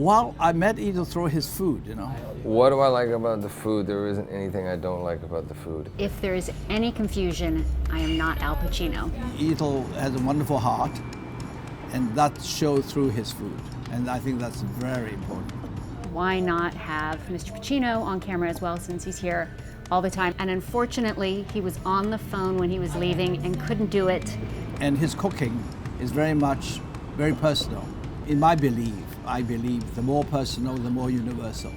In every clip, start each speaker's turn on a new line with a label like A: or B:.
A: Well, I met EDO through his food, you know.
B: What do I like about the food? There isn't anything I don't like about the food.
C: If there is any confusion, I am not Al Pacino.
A: EDO has a wonderful heart, and that shows through his food. And I think that's very important.
C: Why not have Mr. Pacino on camera as well, since he's here all the time? And unfortunately, he was on the phone when he was leaving and couldn't do it.
A: And his cooking is very personal. In my belief, I believe the more personal, the more universal.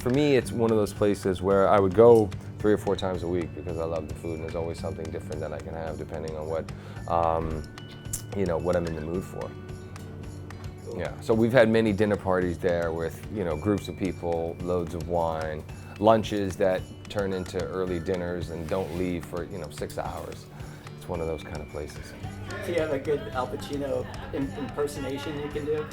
B: For me, it's one of those places where I would go 3 or 4 times a week because I love the food, and there's always something different that I can have depending on what, what I'm in the mood for. Yeah, so we've had many dinner parties there with, groups of people, loads of wine, lunches that turn into early dinners and don't leave for, 6 hours. It's one of those kind of places.
D: Do you have a good Al Pacino impersonation you can do?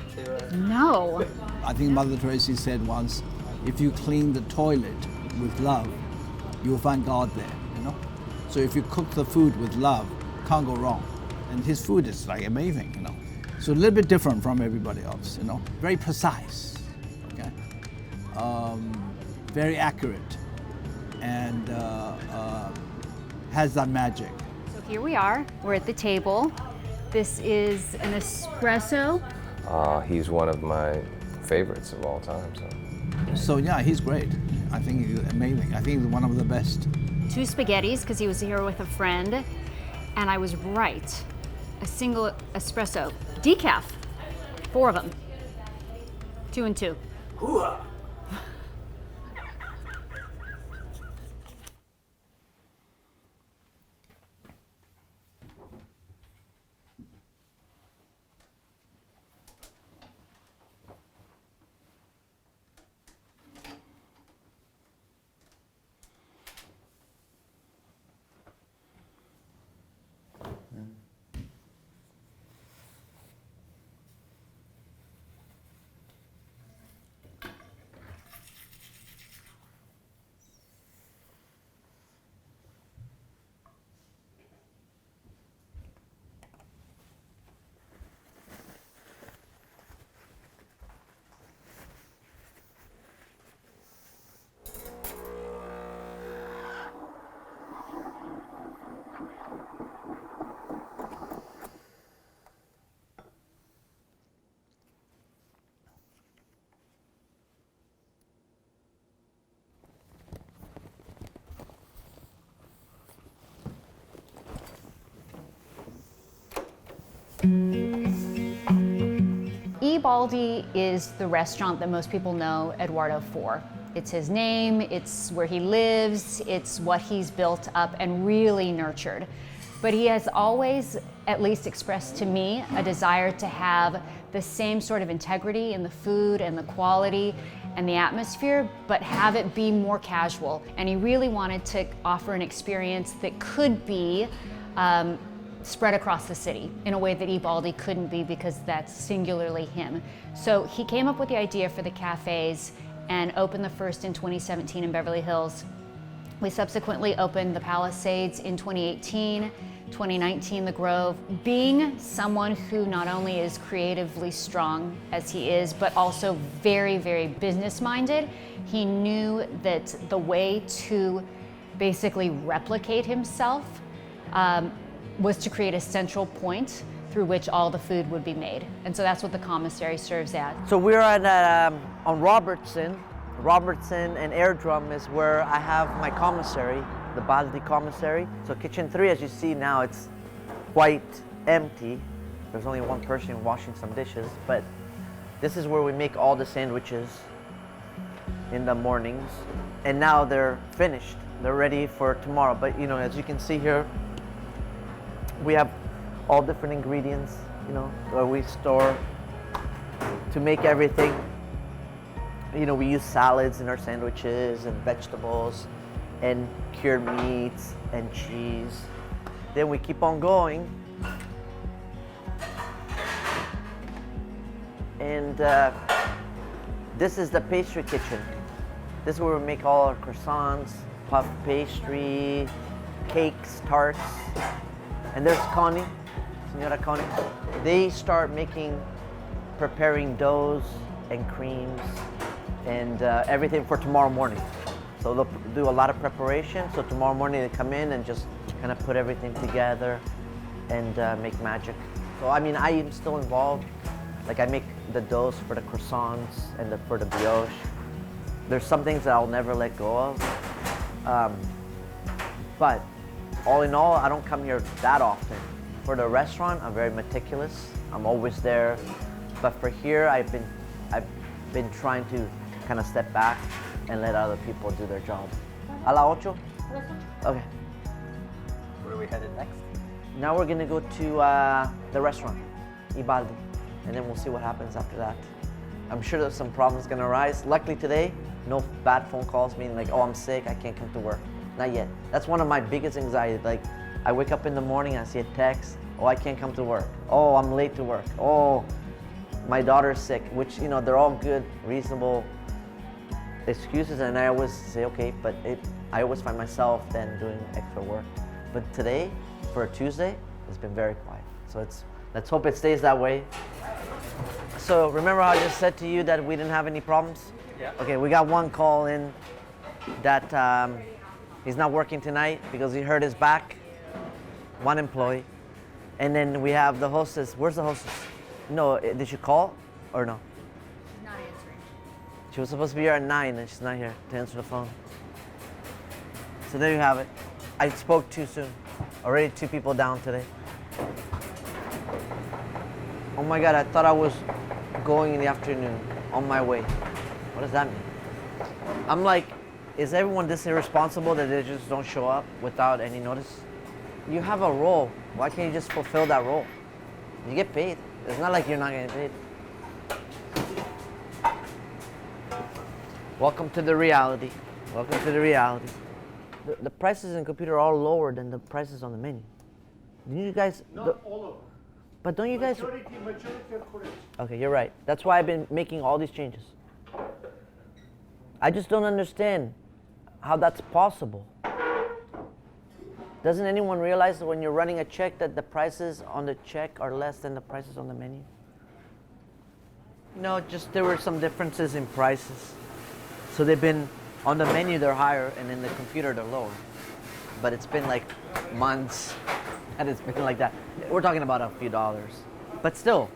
C: No.
A: I think Mother Teresa said once, if you clean the toilet with love, you'll find God there, So if you cook the food with love, can't go wrong. And his food is like amazing, So a little bit different from everybody else, Very precise, okay? Very accurate, and has that magic.
C: So here we are, we're at the table. This is an espresso.
B: He's one of my favorites of all time.
A: So yeah, he's great. I think he's amazing. I think he's one of the best.
C: 2 spaghettis, because he was here with a friend, and I was right. A single espresso, decaf, 4 of them, 2 and 2.
D: Hoo-ha!
C: Baldi is the restaurant that most people know Eduardo for. It's his name, it's where he lives, it's what he's built up and really nurtured. But he has always, at least expressed to me, a desire to have the same sort of integrity in the food and the quality and the atmosphere, but have it be more casual. And he really wanted to offer an experience that could be spread across the city in a way that Baldi couldn't be, because that's singularly him. So he came up with the idea for the cafes and opened the first in 2017 in Beverly Hills. We subsequently opened the Palisades in 2018, 2019 the Grove. Being someone who not only is creatively strong as he is, but also very, very business-minded, he knew that the way to basically replicate himself was to create a central point through which all the food would be made. And so that's what the commissary serves at.
E: So we're at, on Robertson and Airdrum is where I have my commissary, the Baldi commissary. So kitchen 3, as you see now, it's quite empty. There's only one person washing some dishes, but this is where we make all the sandwiches in the mornings. And now they're finished. They're ready for tomorrow. But as you can see here, we have all different ingredients, that we store to make everything. We use salads in our sandwiches and vegetables and cured meats and cheese. Then we keep on going. And this is the pastry kitchen. This is where we make all our croissants, puff pastry, cakes, tarts. And there's Senora Connie. They start preparing doughs and creams and everything for tomorrow morning. So they'll do a lot of preparation. So tomorrow morning they come in and just kind of put everything together and make magic. So I mean, I am still involved. Like I make the doughs for the croissants and for the brioche. There's some things that I'll never let go of. But all in all, I don't come here that often. For the restaurant, I'm very meticulous. I'm always there. But for here, I've been trying to kind of step back and let other people do their job. A la ocho? Okay.
D: Where are we headed next?
E: Now we're gonna go to the restaurant, Baldi, and then we'll see what happens after that. I'm sure there's some problems gonna arise. Luckily today, no bad phone calls, meaning like, oh, I'm sick, I can't come to work. Not yet. That's one of my biggest anxieties. Like, I wake up in the morning, I see a text, oh, I can't come to work. Oh, I'm late to work. Oh, my daughter's sick, which, you know, they're all good, reasonable excuses, and I always say, okay, but I always find myself then doing extra work. But today, for a Tuesday, it's been very quiet. So let's hope it stays that way. So remember how I just said to you that we didn't have any problems?
D: Yeah.
E: Okay, we got one call in that he's not working tonight because he hurt his back. One employee. And then we have the hostess. Where's the hostess? No, did she call or no?
C: She's not answering.
E: She was supposed to be here at 9 and she's not here to answer the phone. So there you have it. I spoke too soon. Already 2 people down today. Oh my God, I thought I was going in the afternoon on my way. What does that mean? I'm like, is everyone this irresponsible that they just don't show up without any notice? You have a role. Why can't you just fulfill that role? You get paid. It's not like you're not getting paid. Welcome to the reality. Welcome to the reality. The prices in computer are all lower than the prices on the menu. Do you guys?
F: Not all of them.
E: But don't you guys?
F: Majority are correct.
E: Okay, you're right. That's why I've been making all these changes. I just don't understand how that's possible. Doesn't anyone realize that when you're running a check that the prices on the check are less than the prices on the menu? No, just there were some differences in prices. So they've been, on the menu they're higher and in the computer they're lower. But it's been like months that it's been like that. We're talking about a few dollars. But still,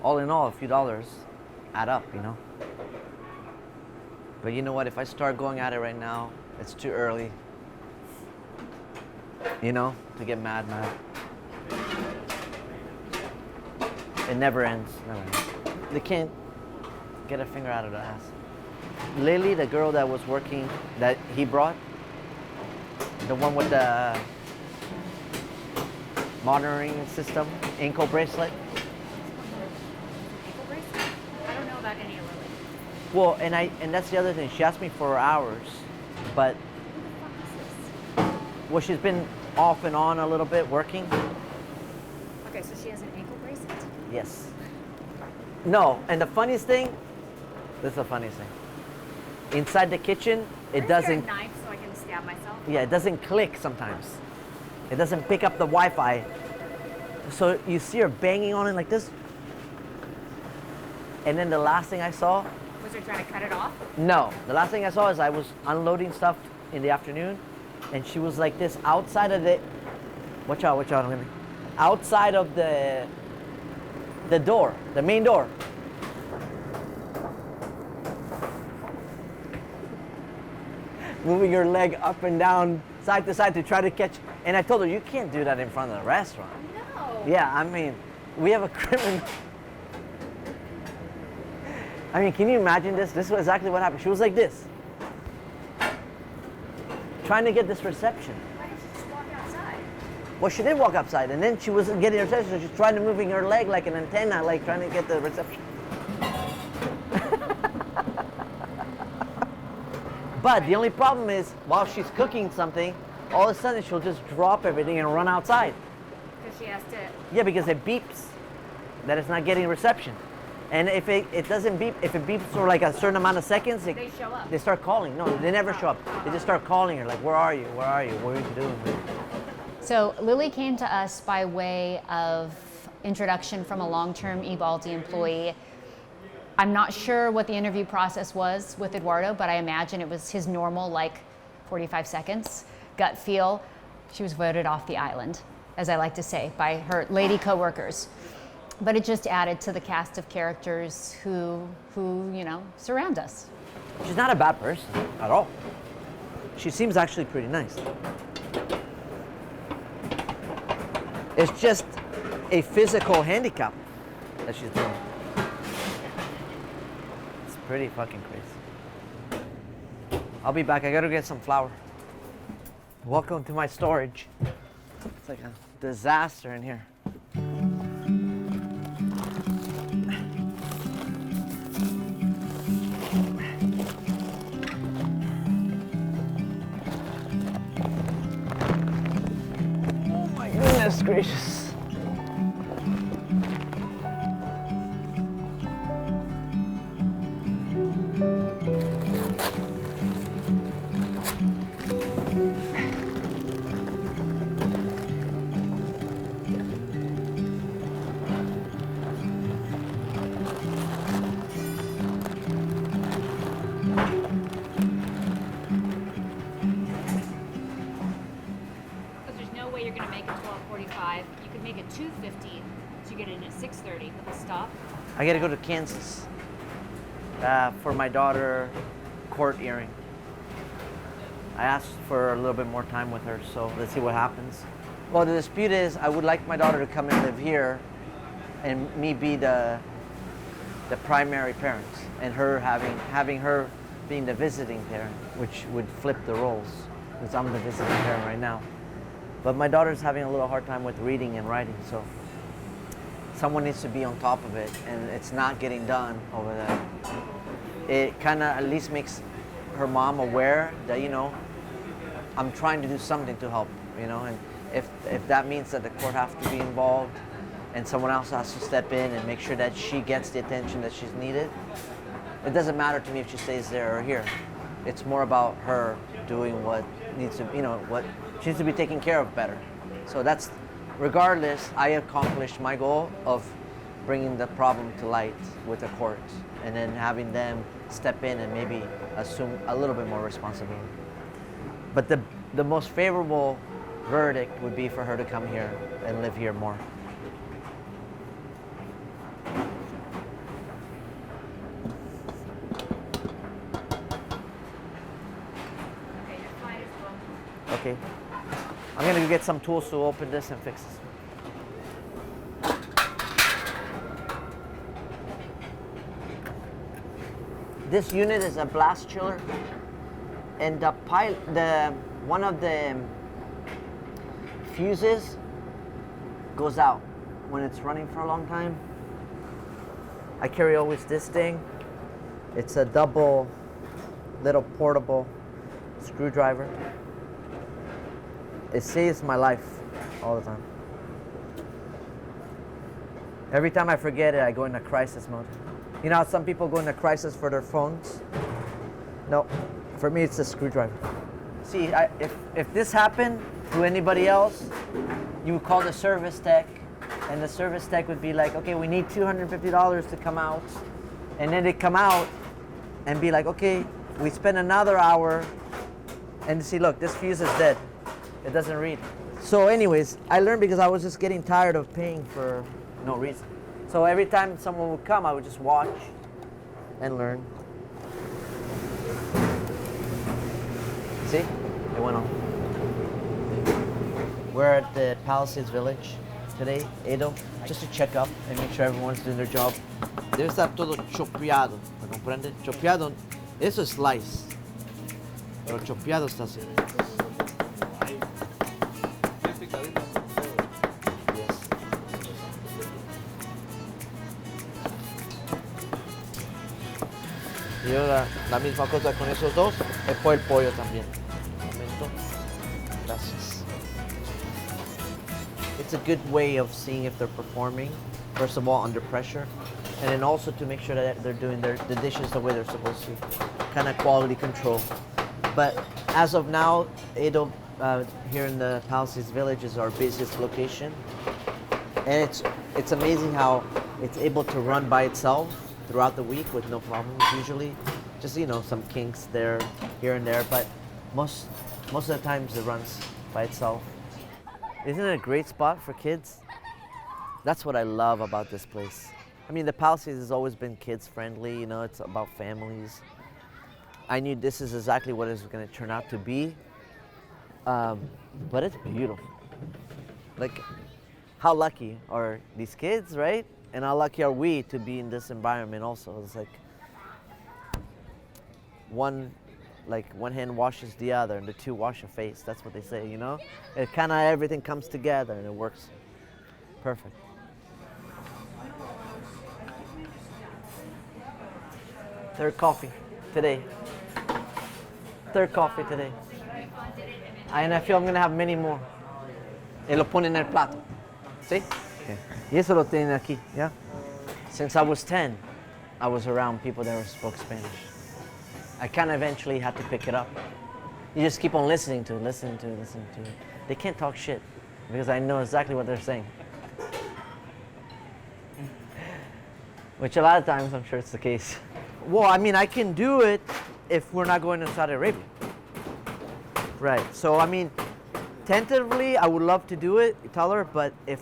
E: all in all, a few dollars add up, you know? But you know what, if I start going at it right now, it's too early. You know, to get mad. It never ends. They can't get a finger out of their ass. Lily, the girl that was working, that he brought, the one with the monitoring system, ankle bracelet.
C: Ankle bracelet? I don't know about any of Lily.
E: Well, and that's the other thing. She asked me for hours, but well, she's been off and on a little bit working.
C: Okay, so she has an ankle bracelet?
E: Yes. No, and the funniest thing, this is the funniest thing. Inside the kitchen, it doesn't.
C: Is there a knife so I can stab myself?
E: Yeah, it doesn't click sometimes. It doesn't pick up the Wi-Fi. So you see her banging on it like this. And then the last thing I saw.
C: Was her trying to cut it off?
E: No, the last thing I saw is I was unloading stuff in the afternoon, and she was like this outside of the. Watch out! I'm gonna. Outside of the door, the main door. Moving her leg up and down, side to side to try to catch. And I told her, you can't do that in front of the restaurant.
C: No.
E: Yeah, I mean, we have a criminal. I mean, can you imagine this? This was exactly what happened. She was like this, trying to get this reception.
C: Why didn't she just walk outside?
E: Well, she did walk outside, and then she wasn't getting reception, so she's trying to moving her leg like an antenna, like trying to get the reception. But the only problem is, while she's cooking something, all of a sudden she'll just drop everything and run outside.
C: Because she has to.
E: Yeah, because it beeps that it's not getting reception. And if it doesn't beep, if it beeps for like a certain amount of seconds,
C: They show up.
E: they start calling. No, they never show up. They just start calling her, like, where are you? Where are you? What are you doing?
C: So Lily came to us by way of introduction from a long-term Baldi employee. I'm not sure what the interview process was with Eduardo, but I imagine it was his normal, like 45 seconds, gut feel. She was voted off the island, as I like to say, by her lady coworkers. But it just added to the cast of characters who surround us.
E: She's not a bad person at all. She seems actually pretty nice. It's just a physical handicap that she's doing. It's pretty fucking crazy. I'll be back. I gotta get some flour. Welcome to my storage. It's like a disaster in here. Oh my goodness gracious.
C: There's no way you're going to make it 12:45. You could make it 2:50, so you get in at 6:30 with a stop.
E: I gotta go to Kansas for my daughter court hearing. I asked for a little bit more time with her, so let's see what happens. Well, the dispute is I would like my daughter to come and live here and me be the primary parents and her having her being the visiting parent, which would flip the roles because I'm the visiting parent right now. But my daughter's having a little hard time with reading and writing, so someone needs to be on top of it, and it's not getting done over there. It kind of at least makes her mom aware that, I'm trying to do something to help, and if that means that the court has to be involved and someone else has to step in and make sure that she gets the attention that she's needed, it doesn't matter to me if she stays there or here. It's more about her doing what needs to, what she needs to be taken care of better. So that's, regardless, I accomplished my goal of bringing the problem to light with the court and then having them step in and maybe assume a little bit more responsibility. But the most favorable verdict would be for her to come here and live here more.
C: Okay, your flight is booked.
E: Okay. I'm gonna go get some tools to open this and fix this. This unit is a blast chiller, and one of the fuses goes out when it's running for a long time. I carry always this thing. It's a double little portable screwdriver. It saves my life all the time. Every time I forget it, I go into crisis mode. You know how some people go into crisis for their phones? No, for me it's a screwdriver. See, if this happened to anybody else, you would call the service tech, and the service tech would be like, okay, we need $250 to come out. And then they come out and be like, okay, we spend another hour, and see, look, this fuse is dead. It doesn't read. So anyways, I learned because I was just getting tired of paying for no reason. So every time someone would come, I would just watch and learn. See? It went on. We're at the Palisades Village today, EDO, just to check up and make sure everyone's doing their job. Debe estar todo chopeado, ¿me comprende? Chopeado, eso es slice. Pero chopeado está así. Yes. Y ahora la misma cosa con esos dos, después el pollo también. Un momento. Gracias. It's a good way of seeing if they're performing, first of all, under pressure, and then also to make sure that they're doing the dishes the way they're supposed to. Kind of quality control. But as of now, EDO here in the Palisades Village is our busiest location. And it's amazing how it's able to run by itself throughout the week with no problems usually. Just, you know, some kinks there, here and there, but most of the times it runs by itself. Isn't it a great spot for kids? That's what I love about this place. I mean, the Palisades has always been kids friendly, you know, it's about families. I knew this is exactly what it was going to turn out to be, but it's beautiful. Like, how lucky are these kids, right? And how lucky are we to be in this environment also? It's like one hand washes the other and the two wash a face. That's what they say, you know? It kind of everything comes together and it works perfect. Third coffee today. Third coffee today. And I feel I'm gonna have many more. Y lo ponen en el plato. ¿Sí? Okay. Y eso lo tienen aquí, yeah? Since I was 10, I was around people that spoke Spanish. I kind of eventually had to pick it up. You just keep on listening to it. They can't talk shit because I know exactly what they're saying. Which a lot of times I'm sure it's the case. Well, I mean, I can do it if we're not going to Saudi Arabia. Right, so I mean, tentatively, I would love to do it, tell her, but if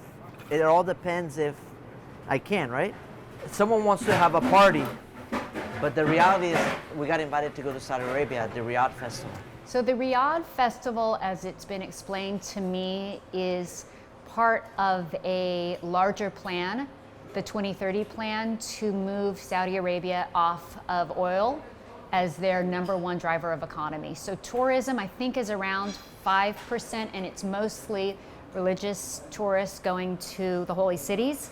E: it all depends if I can, right? Someone wants to have a party, but the reality is we got invited to go to Saudi Arabia at the Riyadh Festival.
C: So the Riyadh Festival, as it's been explained to me, is part of a larger plan, the 2030 plan, to move Saudi Arabia off of oil as their #1 driver of economy. So tourism, I think, is around 5%, and it's mostly religious tourists going to the holy cities.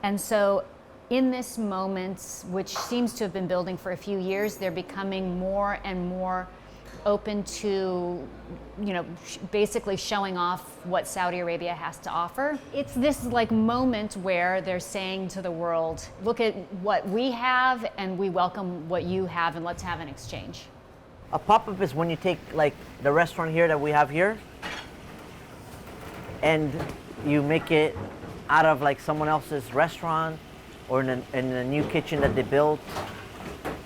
C: And so in this moment, which seems to have been building for a few years, they're becoming more and more open to, you know, basically showing off what Saudi Arabia has to offer. It's this like moment where they're saying to the world, look at what we have and we welcome what you have and let's have an exchange.
E: A pop-up is when you take like the restaurant here that we have here and you make it out of like someone else's restaurant or in a new kitchen that they built,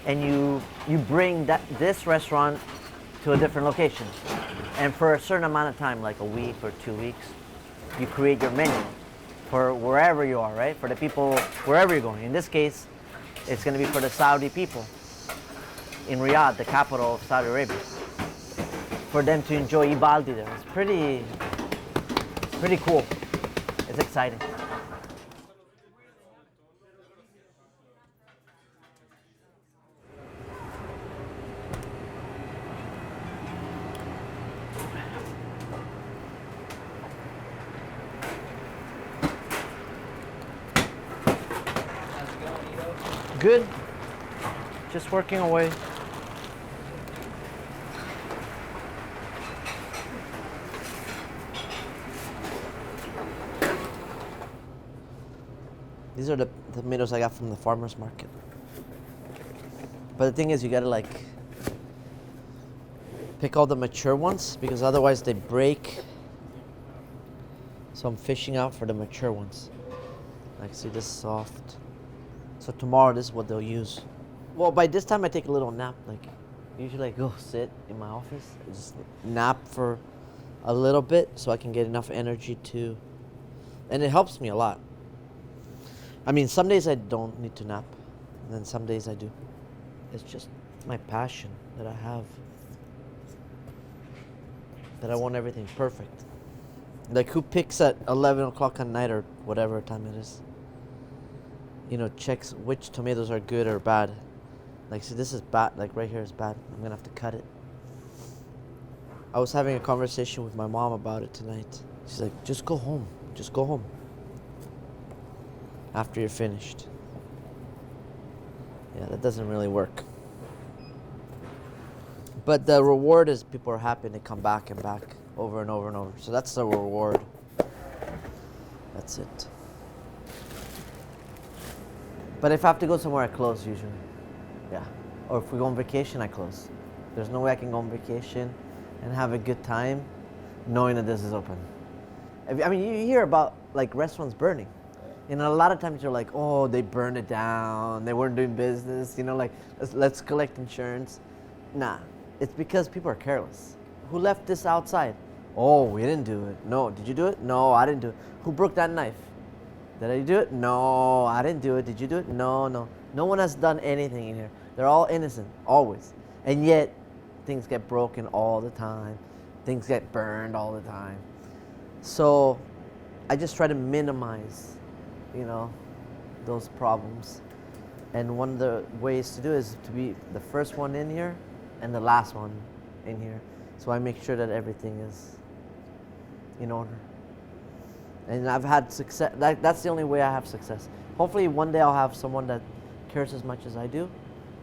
E: and you bring this restaurant to a different location. And for a certain amount of time, like a week or 2 weeks, you create your menu for wherever you are, right? For the people, wherever you're going. In this case, it's gonna be for the Saudi people in Riyadh, the capital of Saudi Arabia. For them to enjoy Baldi there. It's pretty cool. It's exciting. Good. Just working away. These are the tomatoes I got from the farmer's market. But the thing is, you gotta like pick all the mature ones because otherwise they break. So I'm fishing out for the mature ones. Like, see, this is soft. So tomorrow, this is what they'll use. Well, by this time, I take a little nap. Like, usually I go sit in my office, I just nap for a little bit so I can get enough energy to, and it helps me a lot. I mean, some days I don't need to nap, and then some days I do. It's just my passion that I have, that I want everything perfect. Like, who picks at 11 o'clock at night or whatever time it is? You know, checks which tomatoes are good or bad. Like, see, this is bad, like right here is bad. I'm gonna have to cut it. I was having a conversation with my mom about it tonight. She's like, just go home, just go home. After you're finished. Yeah, that doesn't really work. But the reward is people are happy and they come back and back over and over and over. So that's the reward. That's it. But if I have to go somewhere, I close usually. Yeah. Or if we go on vacation, I close. There's no way I can go on vacation and have a good time knowing that this is open. I mean, you hear about like restaurants burning. And a lot of times you're like, oh, they burned it down, they weren't doing business, you know, like, let's collect insurance. Nah, it's because people are careless. Who left this outside? Oh, we didn't do it. No, did you do it? No, I didn't do it. Who broke that knife? Did I do it? No, I didn't do it. Did you do it? No, no. No one has done anything in here. They're all innocent, always. And yet, things get broken all the time. Things get burned all the time. So, I just try to minimize, you know, those problems. And one of the ways to do it is to be the first one in here and the last one in here. So I make sure that everything is in order. And I've had success. That's the only way I have success. Hopefully one day I'll have someone that cares as much as I do,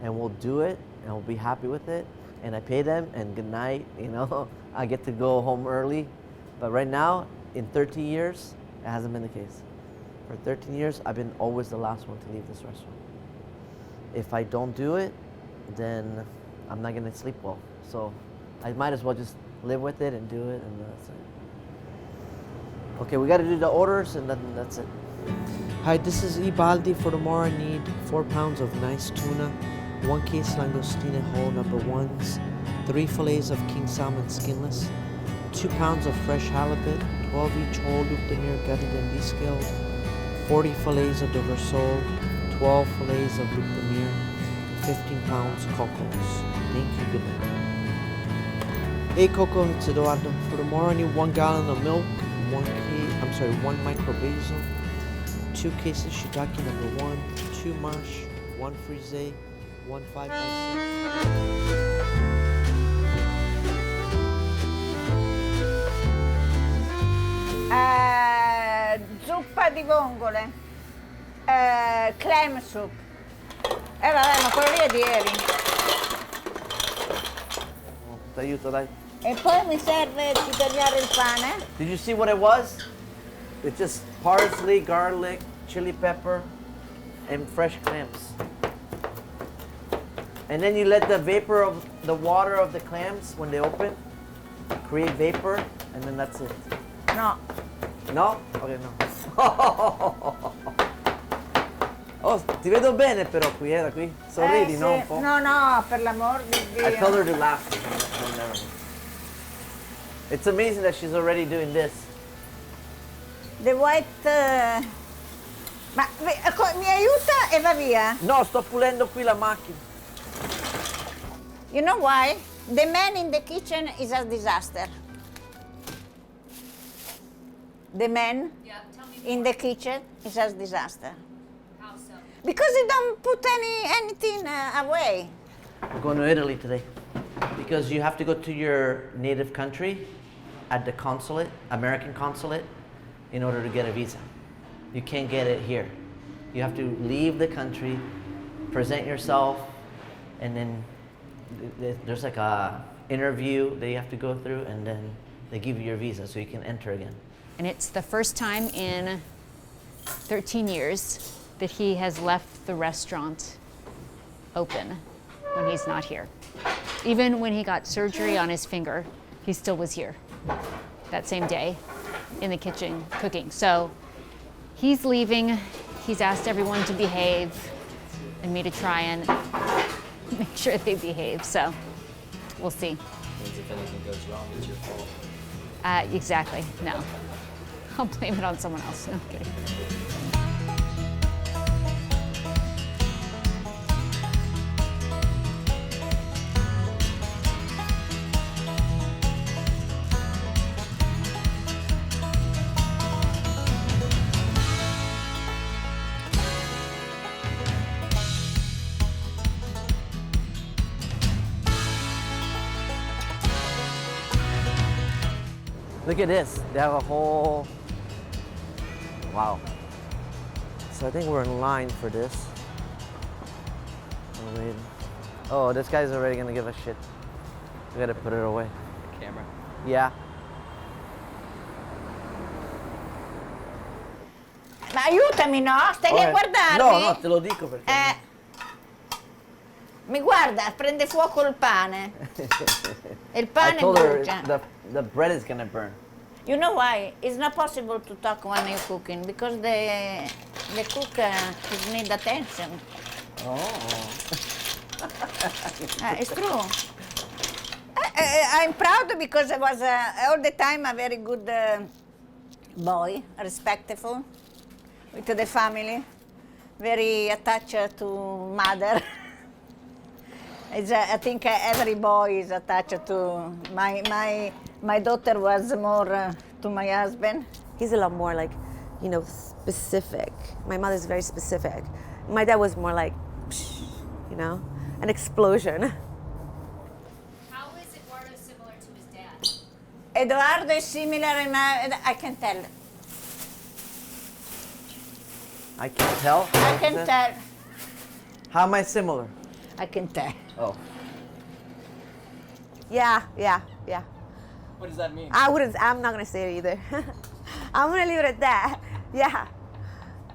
E: and will do it, and will be happy with it. And I pay them, and good night, you know. I get to go home early. But right now, in 13 years, it hasn't been the case. For 13 years, I've been always the last one to leave this restaurant. If I don't do it, then I'm not gonna sleep well. So I might as well just live with it and do it, and that's it. Okay, we gotta do the orders, and then that's it. Hi, this is Baldi. For tomorrow, I need 4 pounds of nice tuna, 1 case langostine whole number ones, 3 fillets of king salmon skinless, 2 pounds of fresh halibut, 12 each whole loup de mer gutted and descaled, 40 fillets of Dover sole, 12 fillets of loup de mer, 15 pounds cocos. Thank you, good night. Hey Coco, it's Eduardo. For tomorrow I need 1 gallon of milk, 1 micro basil, 2 cases shiitake number 1, 2 mash, 1 frisee, 1 5x6.
G: Zuppa di vongole, clam soup. Vabbè, ma quello lì è di ieri.
E: Ti aiuto, dai.
G: E poi mi serve di tagliare il pane.
E: Did you see what it was? It's just parsley, garlic, chili pepper, and fresh clams. And then you let the vapor of the water of the clams, when they open, create vapor, and then that's it.
G: No.
E: No? Okay, no. Oh, ti vedo bene però qui, da qui. Sorridi,
G: sì.
E: no? Un po'.
G: No, no, per l'amor di Dio.
E: I told her to laugh. No, never. It's amazing that she's already doing this.
G: The white... Ma mi aiuta e va via.
E: No, sto pulendo qui la macchina.
G: You know why? The man in the kitchen is a disaster. The man in the kitchen is a disaster.
C: How so?
G: Because he don't put anything away.
E: We're going to Italy today because you have to go to your native country at the consulate, American consulate, in order to get a visa. You can't get it here. You have to leave the country, present yourself, and then there's like a interview that you have to go through, and then they give you your visa so you can enter again.
C: And it's the first time in 13 years that he has left the restaurant open when he's not here. Even when he got surgery on his finger, he still was here that same day in the kitchen cooking. So he's leaving. He's asked everyone to behave and me to try and make sure they behave. So we'll see.
D: If anything goes wrong, it's your fault.
C: Exactly, no. I'll blame it on someone else. No, I'm kidding.
E: Look at this. They have a whole... Wow. So I think we're in line for this. Oh, wait. Oh, this guy's already gonna give us shit. We gotta put it away.
D: The camera.
E: Yeah.
G: Ma aiutami, no? Stai lì a guardarmi?
E: No, no, te lo dico perché...
G: Mi guarda, prende fuoco il pane. E il
E: I
G: pane
E: told her
G: brucia.
E: the bread is gonna burn.
G: You know why? It's not possible to talk when you're cooking because the cook need attention.
E: Oh.
G: It's true. I'm proud because I was all the time a very good boy, respectful with the family, very attached to mother. I think every boy is attached to my daughter was more to my husband.
H: He's a lot more like, specific. My mother's very specific. My dad was more like, psh, an explosion.
C: How is Eduardo similar to his dad?
G: Eduardo is similar, and I can tell.
E: I can tell.
G: I can tell.
E: How am I similar?
G: I can tell.
E: Oh.
H: Yeah.
D: What does that mean?
H: I'm not gonna say it either. I'm gonna leave it at that. Yeah.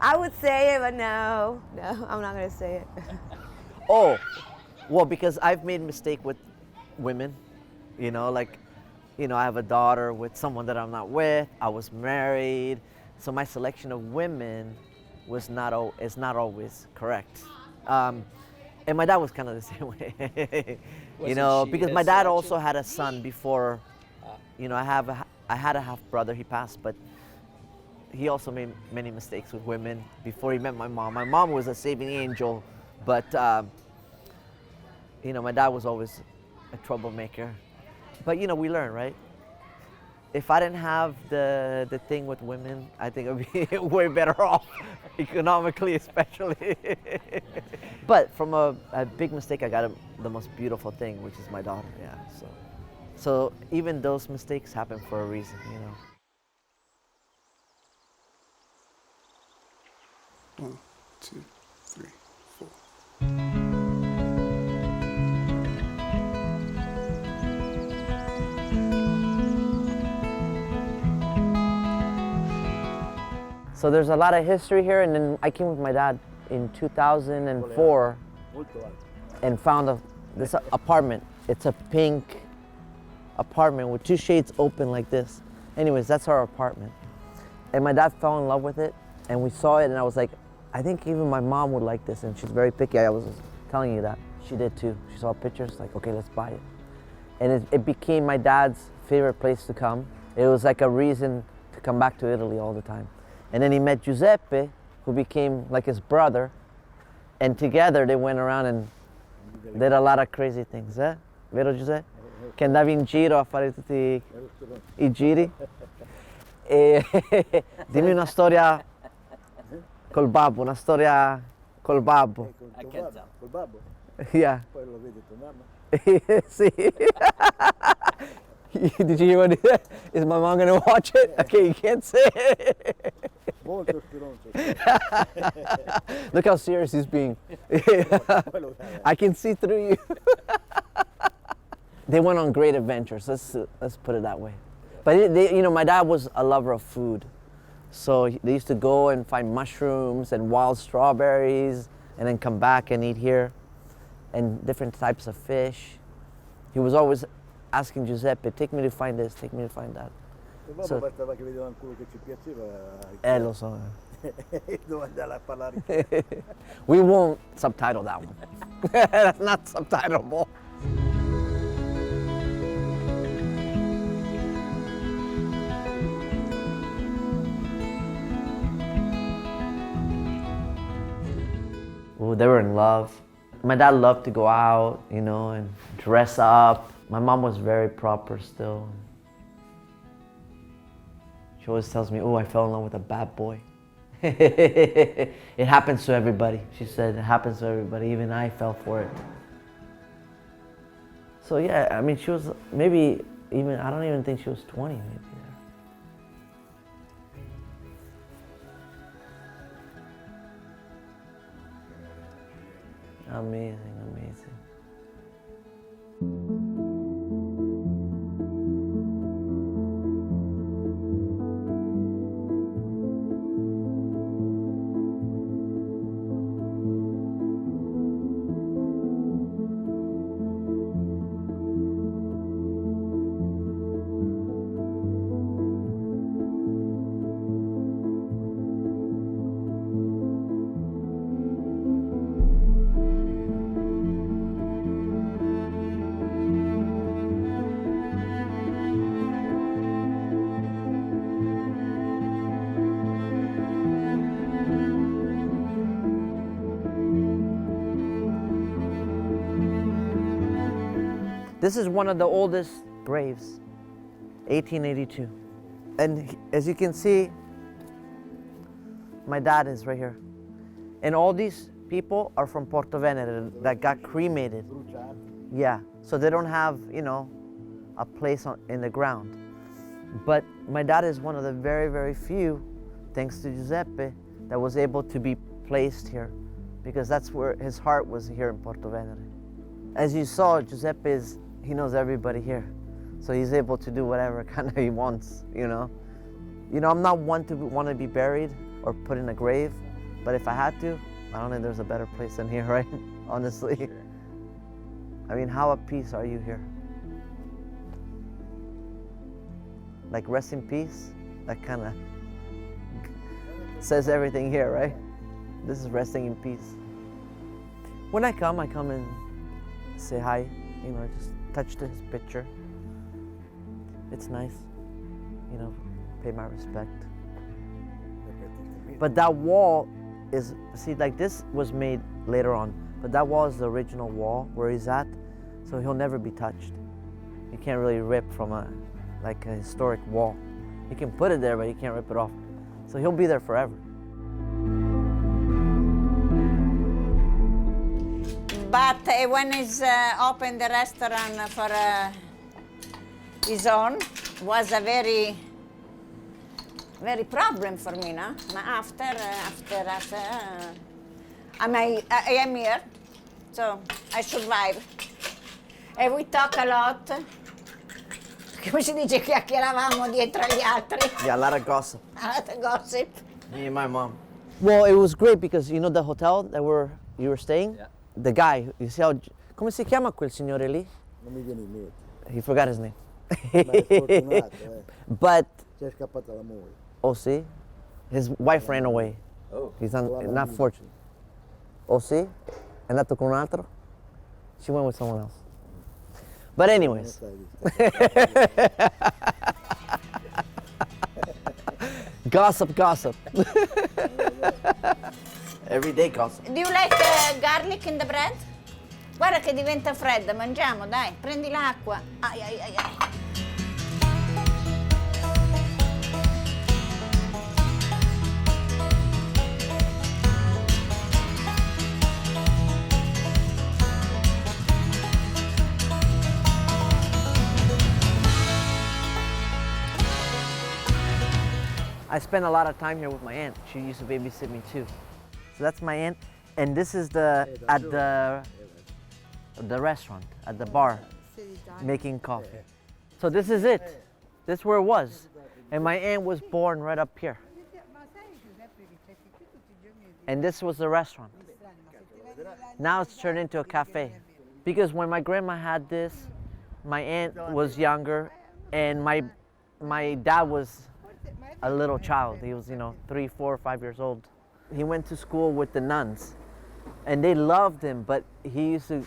H: I would say it, but no, I'm not gonna say it.
E: Oh, well, because I've made mistake with women, I have a daughter with someone that I'm not with. I was married, so my selection of women is not always correct. And my dad was kind of the same way,
D: Wasn't she
E: because
D: his
E: my dad
D: selection?
E: also had a son before. I had a half brother. He passed, but he also made many mistakes with women before he met my mom. My mom was a saving angel, but my dad was always a troublemaker. But we learn, right? If I didn't have the thing with women, I think I'd be way better off, economically especially. But from a big mistake, I got the most beautiful thing, which is my daughter. Yeah. So even those mistakes happen for a reason,
F: 1, 2, 3, 4.
E: So there's a lot of history here, and then I came with my dad in 2004 and found this apartment. It's a pink apartment with 2 shades open like this. Anyways, that's our apartment. And my dad fell in love with it, and we saw it, and I was like, I think even my mom would like this, and she's very picky. I was telling you that. She did too. She saw pictures, like, okay, let's buy it. And it became my dad's favorite place to come. It was like a reason to come back to Italy all the time. And then he met Giuseppe, who became like his brother, and together they went around and did a lot of crazy things, eh? Vero Giuseppe? Che andavi in giro a fare tutti I giri. E dimmi una storia col babbo, una storia col babbo.
D: I can't tell.
I: Col babbo?
E: Yeah.
I: Poi lo vedi tua mamma?
E: See? Did you hear what he said? Is my mom gonna watch it? Okay, you can't say it.
I: Molto stronzo.
E: Look how serious he's being. I can see through you. They went on great adventures. Let's put it that way. But my dad was a lover of food, so they used to go and find mushrooms and wild strawberries, and then come back and eat here, and different types of fish. He was always asking Giuseppe, take me to find this, take me to find that.
I: Il babbo
E: So-
I: bastava che vedeva un culo che ci piaceva.
E: Lo so.
I: Dove andare a parlare.
E: We won't subtitle that one. That's not subtitleable. Well, they were in love. My dad loved to go out, and dress up. My mom was very proper still. She always tells me, oh, I fell in love with a bad boy. It happens to everybody. She said, it happens to everybody. Even I fell for it. So yeah, I mean, she was maybe even, I don't even think she was 20 maybe. Amazing, amazing. This is one of the oldest graves, 1882. And as you can see, my dad is right here. And all these people are from Porto Venere that got cremated. Yeah, so they don't have, you know, a place in the ground. But my dad is one of the very, very few, thanks to Giuseppe, that was able to be placed here, because that's where his heart was, here in Porto Venere. As you saw, Giuseppe he knows everybody here. So he's able to do whatever kind of he wants, you know. You know, I'm not one to want to be buried or put in a grave, but if I had to, I don't think there's a better place than here, right? Honestly. Sure. I mean, how at peace are you here? Like rest in peace? That kind of says everything here, right? This is resting in peace. When I come and say hi, you know, just touch his picture. It's nice, you know, pay my respect. But that wall is, see, like this was made later on, but that wall is the original wall where he's at, so he'll never be touched. You can't really rip from a historic wall. You can put it there, but you can't rip it off. So he'll be there forever.
G: But when he's opened the restaurant for his own, was a very problem for me, no? After I am here, so I survive. And we talk a lot. Come si dice, chiacchieravamo dietro agli altri.
E: Yeah, a lot of gossip.
G: A lot of gossip.
E: Me and my mom. Well, it was great because you know the hotel that you were staying? Yeah. The guy, you see how, come si chiama quel signore lì?
I: Non mi viene in mente.
E: He forgot his name.
I: Ma è fortunato,
E: But,
I: c'è scappata la moglie.
E: oh see, his wife ran away.
B: Oh.
E: He's not fortunate. Oh see, è andato con un altro? She went with someone else. But anyways. Gossip. Everyday gossip.
G: Do you like garlic in the bread? Guarda che diventa fredda, mangiamo, dai, prendi l'acqua. Ai.
E: I spent a lot of time here with my aunt. She used to babysit me too. So that's my aunt, and this is at the restaurant, at the bar, making coffee. So this is it. This is where it was. And my aunt was born right up here. And this was the restaurant. Now it's turned into a cafe. Because when my grandma had this, my aunt was younger, and my dad was a little child. He was, 3, 4, 5 years old. He went to school with the nuns, and they loved him, but he used to,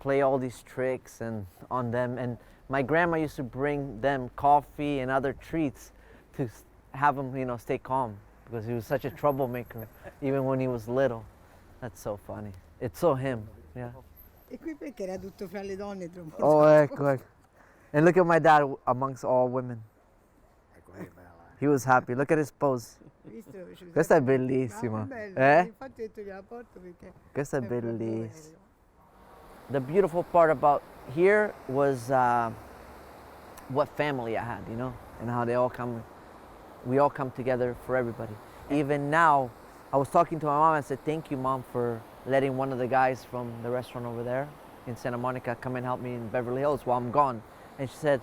E: play all these tricks on them. And my grandma used to bring them coffee and other treats to have him, stay calm, because he was such a troublemaker, even when he was little. That's so funny. It's so him, yeah.
J: E qui perché era tutto fra le donne troppo.
E: Oh, ecco. And look at my dad amongst all women. He was happy. Look at his pose. Questa è bellissima.
J: Infatti ho detto gliela porto perché
E: Questa è bellissima. The beautiful part about here was what family I had, and how we all come together for everybody. Even now, I was talking to my mom and said, thank you, Mom, for letting one of the guys from the restaurant over there in Santa Monica come and help me in Beverly Hills while I'm gone. And she said,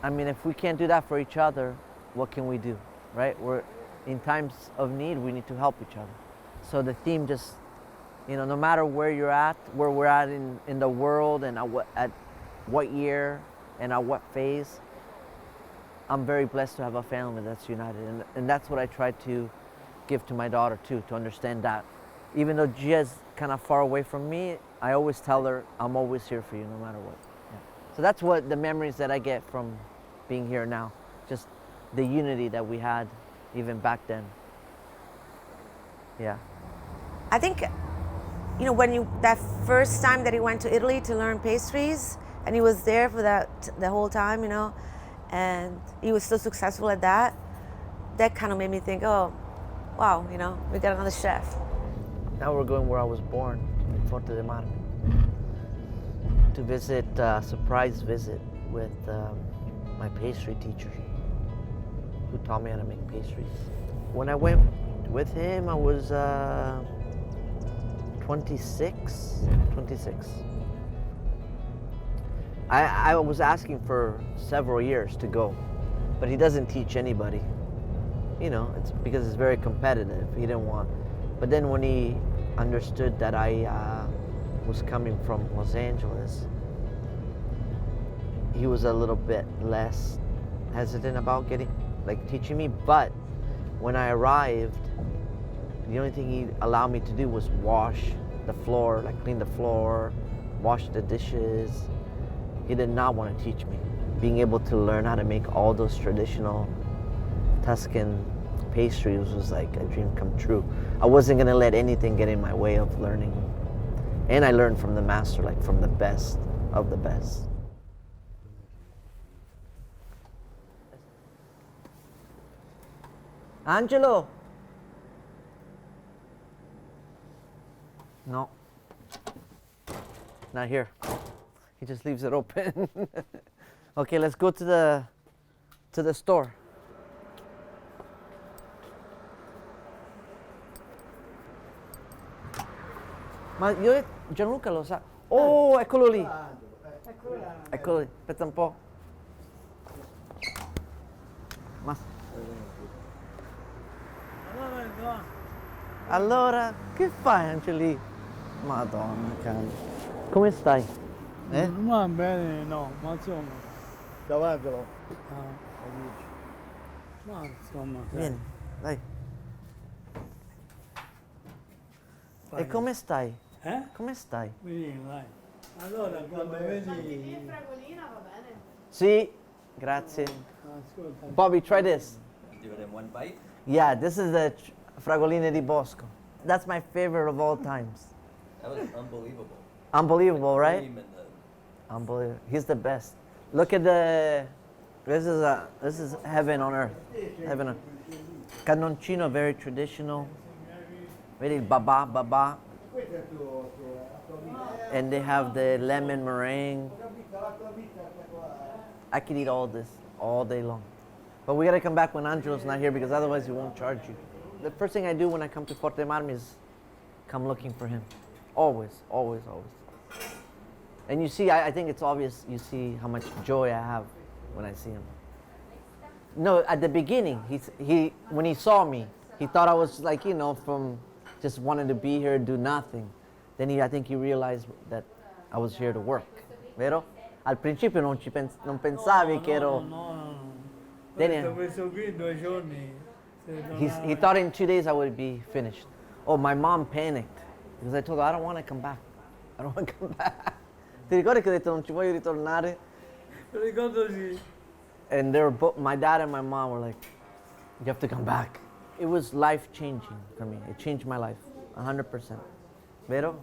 E: I mean, if we can't do that for each other, what can we do, right? In times of need, we need to help each other. So the theme just, no matter where you're at, where we're at in the world, and at what year and at what phase, I'm very blessed to have a family that's united. And that's what I try to give to my daughter too, to understand that. Even though Gia's kind of far away from me, I always tell her, I'm always here for you no matter what. Yeah. So that's what the memories that I get from being here now. Just the unity that we had even back then. Yeah.
H: I think, when that first time that he went to Italy to learn pastries, And he was there for the whole time, you know, and he was so successful at that. That kind of made me think, oh, wow, you know, we got another chef.
E: Now we're going where I was born, in Forte dei Marmi, to visit, surprise visit with my pastry teacher, who taught me how to make pastries. When I went with him, I was 26. I was asking for several years to go, but he doesn't teach anybody. You know, it's because it's very competitive. He didn't want. But then when he understood that I was coming from Los Angeles, he was a little bit less hesitant about teaching me. But when I arrived, the only thing he allowed me to do was wash the floor, like clean the floor, wash the dishes. He did not want to teach me. Being able to learn how to make all those traditional Tuscan pastries was like a dream come true. I wasn't gonna let anything get in my way of learning. And I learned from the master, like from the best of the best. Angelo! No. Not here. He just leaves it open. Okay, let's go to the store. Ma io Gianluca lo sa. Oh, eccolo lì. Eccolo lì. Aspetta un po'. Ma... Allora, che fai Angeli? Madonna, caro. Come stai?
J: Va bene, no, ma insomma.
I: Ciao Angelo.
J: Ma insomma.
E: Vieni, dai. E come stai? Come stai?
J: Vieni, vai. Allora, quando vedi...
E: Sì, grazie.
J: Ascolta.
E: Bobby, try this.
D: Do it in one bite?
E: Yeah, this is the fragoline di Bosco. That's my favorite of all times.
D: That was unbelievable.
E: Unbelievable, right?
D: Cream and the-
E: Unbelievable. He's the best. Look at the. This is heaven on earth. Heaven on. Cannoncino, very traditional. Very baba. And they have the lemon meringue. I could eat all this all day long. But we gotta come back when Angelo's not here because otherwise he won't charge you. The first thing I do when I come to Forte dei Marmi is come looking for him. Always. And you see, I think it's obvious, you see how much joy I have when I see him. No, at the beginning, when he saw me, he thought I was like, you know, from just wanting to be here, do nothing. Then I think he realized that I was here to work. Vero? Al principio non pensavi che ero...
J: No.
E: Then
J: Questo qui 2 giorni.
E: he thought in 2 days I would be finished. Oh, my mom panicked because I told her I don't want to come back. Ti ricordi che ho detto non ci voglio ritornare?
J: Ricordo sì.
E: And they were both, my dad and my mom were like, you have to come back. It was life changing for me. It changed my life, 100%. Vero?